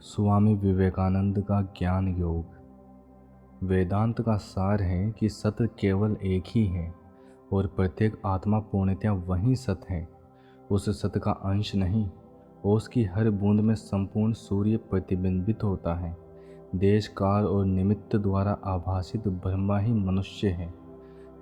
स्वामी विवेकानंद का ज्ञान योग। वेदांत का सार है कि सत्य केवल एक ही है और प्रत्येक आत्मा पूर्णतया वही सत्य है, उस सत्य का अंश नहीं। ओस की हर बूंद में संपूर्ण सूर्य प्रतिबिंबित होता है। देश काल और निमित्त द्वारा आभासित ब्रह्मा ही मनुष्य है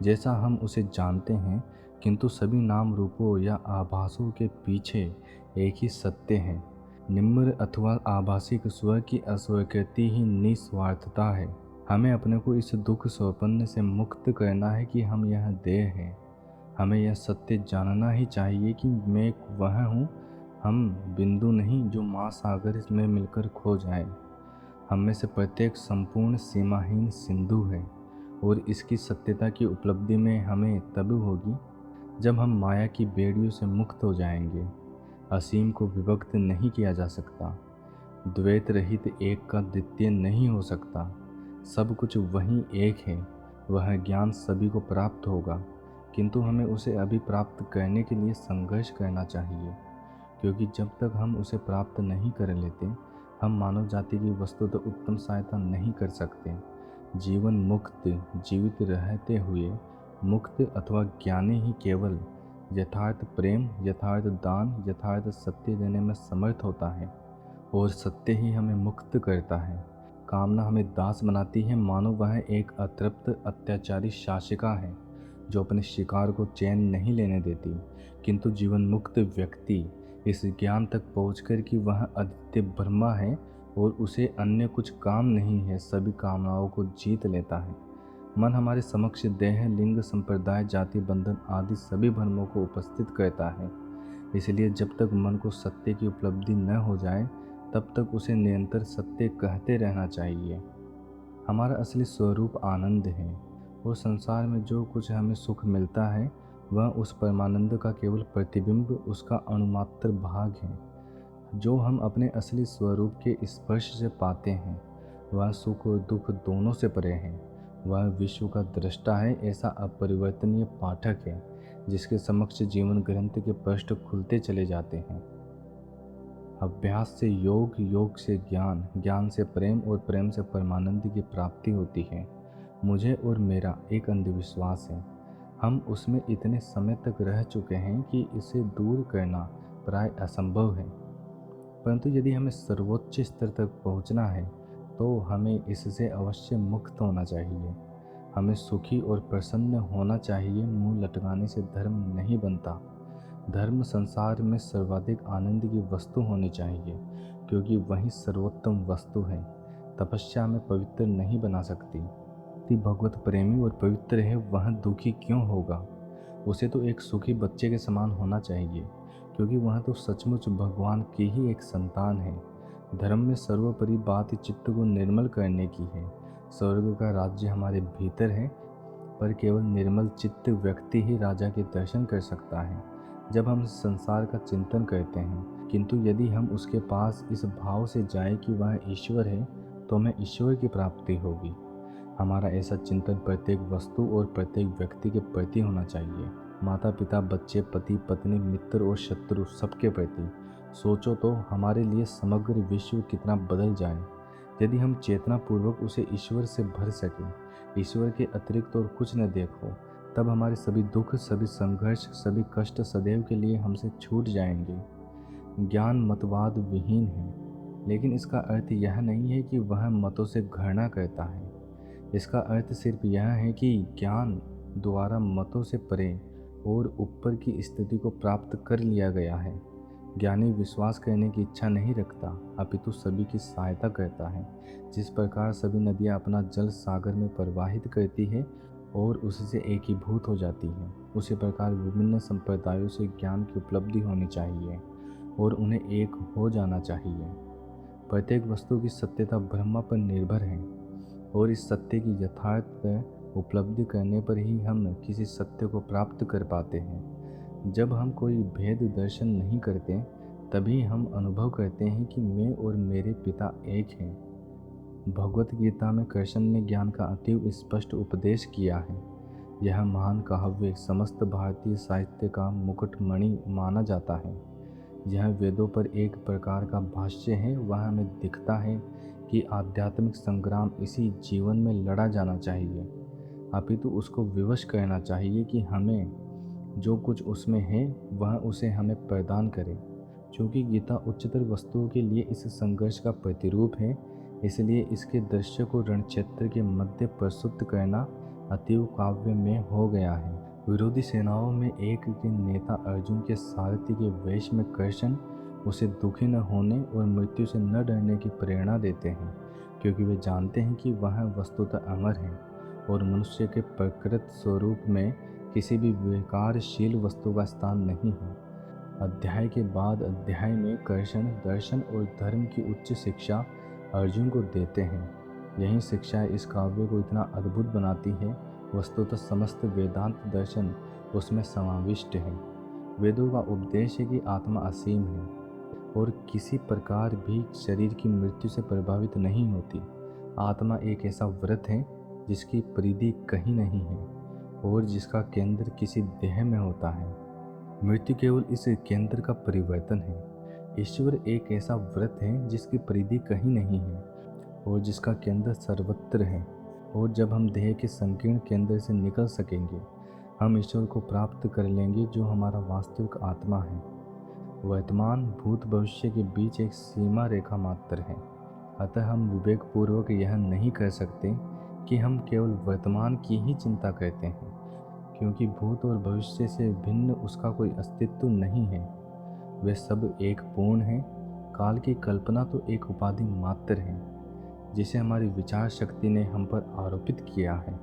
जैसा हम उसे जानते हैं, किंतु सभी नाम रूपों या आभासों के पीछे एक ही सत्य है। निम्र अथवा आभासिक स्व की अस्वीकृति ही निस्वार्थता है। हमें अपने को इस दुख स्वप्न से मुक्त करना है कि हम यह देह हैं। हमें यह सत्य जानना ही चाहिए कि मैं वह हूँ, हम बिंदु नहीं जो महासागर में मिलकर खो जाए। हम में से प्रत्येक संपूर्ण सीमाहीन सिंधु है और इसकी सत्यता की उपलब्धि में हमें तब होगी जब हम माया की बेड़ियों से मुक्त हो जाएंगे। असीम को विभक्त नहीं किया जा सकता। द्वैत रहित एक का द्वितीय नहीं हो सकता। सब कुछ वही एक है। वह ज्ञान सभी को प्राप्त होगा, किंतु हमें उसे अभी प्राप्त करने के लिए संघर्ष करना चाहिए, क्योंकि जब तक हम उसे प्राप्त नहीं कर लेते, हम मानव जाति की वस्तुतः उत्तम सहायता नहीं कर सकते। जीवन मुक्त जीवित रहते हुए मुक्त अथवा ज्ञानी ही केवल यथार्थ प्रेम, यथार्थ दान, यथार्थ सत्य देने में समर्थ होता है और सत्य ही हमें मुक्त करता है। कामना हमें दास बनाती है, मानो वह एक अतृप्त अत्याचारी शासिका है जो अपने शिकार को चैन नहीं लेने देती। किंतु जीवन मुक्त व्यक्ति इस ज्ञान तक पहुंचकर कि वह अद्वितीय ब्रह्मा है और उसे अन्य कुछ काम नहीं है, सभी कामनाओं को जीत लेता है। मन हमारे समक्ष देह, लिंग, संप्रदाय, जाति, बंधन आदि सभी भ्रमों को उपस्थित करता है। इसलिए जब तक मन को सत्य की उपलब्धि न हो जाए, तब तक उसे निरंतर सत्य कहते रहना चाहिए। हमारा असली स्वरूप आनंद है और संसार में जो कुछ हमें सुख मिलता है वह उस परमानंद का केवल प्रतिबिंब, उसका अणुमात्र भाग है। जो हम अपने असली स्वरूप के स्पर्श से पाते हैं वह सुख और दुख दोनों से परे है। वह विश्व का दृष्टा है, ऐसा अपरिवर्तनीय पाठक है जिसके समक्ष जीवन ग्रंथ के पृष्ठ खुलते चले जाते हैं। अभ्यास से योग, योग से ज्ञान, ज्ञान से प्रेम और प्रेम से परमानंद की प्राप्ति होती है। मुझे और मेरा एक अंधविश्वास है। हम उसमें इतने समय तक रह चुके हैं कि इसे दूर करना प्राय असंभव है, परंतु यदि हमें सर्वोच्च स्तर तक पहुंचना है तो हमें इससे अवश्य मुक्त होना चाहिए। हमें सुखी और प्रसन्न होना चाहिए। मुंह लटकाने से धर्म नहीं बनता। धर्म संसार में सर्वाधिक आनंद की वस्तु होनी चाहिए, क्योंकि वही सर्वोत्तम वस्तु है। तपस्या में पवित्र नहीं बना सकती। यदि भगवत प्रेमी और पवित्र है, वह दुखी क्यों होगा? उसे तो एक सुखी बच्चे के समान होना चाहिए, क्योंकि वह तो सचमुच भगवान की ही एक संतान है। धर्म में सर्वोपरि बात चित्त को निर्मल करने की है। स्वर्ग का राज्य हमारे भीतर है, पर केवल निर्मल चित्त व्यक्ति ही राजा के दर्शन कर सकता है जब हम संसार का चिंतन करते हैं। किंतु यदि हम उसके पास इस भाव से जाएं कि वह ईश्वर है, तो हमें ईश्वर की प्राप्ति होगी। हमारा ऐसा चिंतन प्रत्येक वस्तु और प्रत्येक व्यक्ति के प्रति होना चाहिए। माता पिता, बच्चे, पति पत्नी, मित्र और शत्रु, सबके प्रति। सोचो तो हमारे लिए समग्र विश्व कितना बदल जाए यदि हम चेतना पूर्वक उसे ईश्वर से भर सकें। ईश्वर के अतिरिक्त और कुछ न देखो, तब हमारे सभी दुख, सभी संघर्ष, सभी कष्ट सदैव के लिए हमसे छूट जाएंगे। ज्ञान मतवाद विहीन है, लेकिन इसका अर्थ यह नहीं है कि वह मतों से घृणा करता है। इसका अर्थ सिर्फ यह है कि ज्ञान द्वारा मतों से परे और ऊपर की स्थिति को प्राप्त कर लिया गया है। ज्ञानी विश्वास करने की इच्छा नहीं रखता, अपितु सभी की सहायता करता है। जिस प्रकार सभी नदियाँ अपना जल सागर में प्रवाहित करती है और उससे एकीभूत हो जाती है, उसी प्रकार विभिन्न संप्रदायों से ज्ञान की उपलब्धि होनी चाहिए और उन्हें एक हो जाना चाहिए। प्रत्येक वस्तु की सत्यता ब्रह्मा पर निर्भर है और इस सत्य की यथार्थ उपलब्धि करने पर ही हम किसी सत्य को प्राप्त कर पाते हैं। जब हम कोई भेद दर्शन नहीं करते, तभी हम अनुभव करते हैं कि मैं और मेरे पिता एक हैं। भगवत गीता में कृष्ण ने ज्ञान का अतीव स्पष्ट उपदेश किया है। यह महान काव्य समस्त भारतीय साहित्य का मुकुटमणि माना जाता है। यह वेदों पर एक प्रकार का भाष्य है। वह हमें दिखता है कि आध्यात्मिक संग्राम इसी जीवन में लड़ा जाना चाहिए, अपितु उसको विवश करना चाहिए कि हमें जो कुछ उसमें है वह उसे हमें प्रदान करे। क्योंकि गीता उच्चतर वस्तुओं के लिए इस संघर्ष का प्रतिरूप है, इसलिए इसके दृश्य को रणक्षेत्र के मध्य प्रस्तुत करना अतीव काव्य में हो गया है। विरोधी सेनाओं में एक के नेता अर्जुन के सारथी के वेश में कृष्ण उसे दुखी न होने और मृत्यु से न डरने की प्रेरणा देते हैं, क्योंकि वे जानते हैं कि वह वस्तुतः अमर है और मनुष्य के प्रकृत स्वरूप में किसी भी विकारशील वस्तु का स्थान नहीं है। अध्याय के बाद अध्याय में कृष्ण दर्शन और धर्म की उच्च शिक्षा अर्जुन को देते हैं। यही शिक्षा इस काव्य को इतना अद्भुत बनाती है। वस्तुतः समस्त वेदांत दर्शन उसमें समाविष्ट है। वेदों का उपदेश है कि आत्मा असीम है और किसी प्रकार भी शरीर की मृत्यु से प्रभावित नहीं होती। आत्मा एक ऐसा व्रत है जिसकी परिधि कहीं नहीं है और जिसका केंद्र किसी देह में होता है। मृत्यु केवल इस केंद्र का परिवर्तन है। ईश्वर एक ऐसा व्रत है जिसकी परिधि कहीं नहीं है और जिसका केंद्र सर्वत्र है। और जब हम देह के संकीर्ण केंद्र से निकल सकेंगे, हम ईश्वर को प्राप्त कर लेंगे जो हमारा वास्तविक आत्मा है। वर्तमान भूत भविष्य के बीच एक सीमा रेखा मात्र है। अतः हम विवेकपूर्वक यह नहीं कह सकते कि हम केवल वर्तमान की ही चिंता करते हैं, क्योंकि भूत और भविष्य से भिन्न उसका कोई अस्तित्व नहीं है। वे सब एक पूर्ण हैं। काल की कल्पना तो एक उपाधि मात्र है जिसे हमारी विचार शक्ति ने हम पर आरोपित किया है।